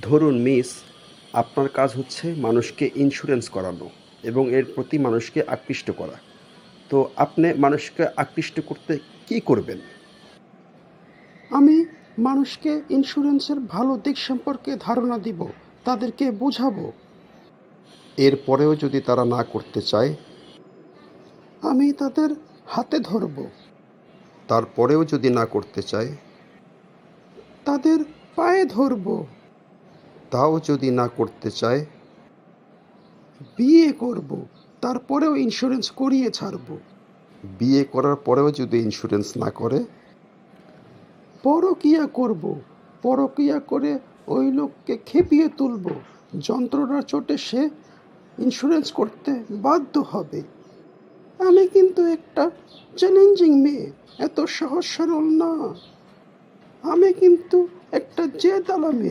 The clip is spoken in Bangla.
ধরুন মিস, আপনার কাজ হচ্ছে মানুষকে ইন্স্যুরেন্স করানো এবং এর প্রতি মানুষকে আকৃষ্ট করা। তো আপনি মানুষকে আকৃষ্ট করতে কী করবেন? আমি মানুষকে ইন্স্যুরেন্সের ভালো দিক সম্পর্কে ধারণা দিব, তাদেরকে বোঝাবো। এরপরেও যদি তারা না করতে চায়? আমি তাদের হাতে ধরব। তারপরেও যদি না করতে চায়? তাদের পায়ে ধরব। তাও যদি না করতে চায়? বিয়ে করব, তারপরেও ইন্স্যুরেন্স করিয়ে ছাড়ব। বিয়ে করার পরেও যদি ইন্স্যুরেন্স না করে? পরকীয়া করব, পরকীয়া করে ওই লোককে খেপিয়ে তুলব। যন্ত্রণার চোটে সে ইন্স্যুরেন্স করতে বাধ্য হবে। আমি কিন্তু একটা চ্যালেঞ্জিং মেয়ে, এত সহজ সরল না। আমি কিন্তু একটা জেদালা মেয়ে।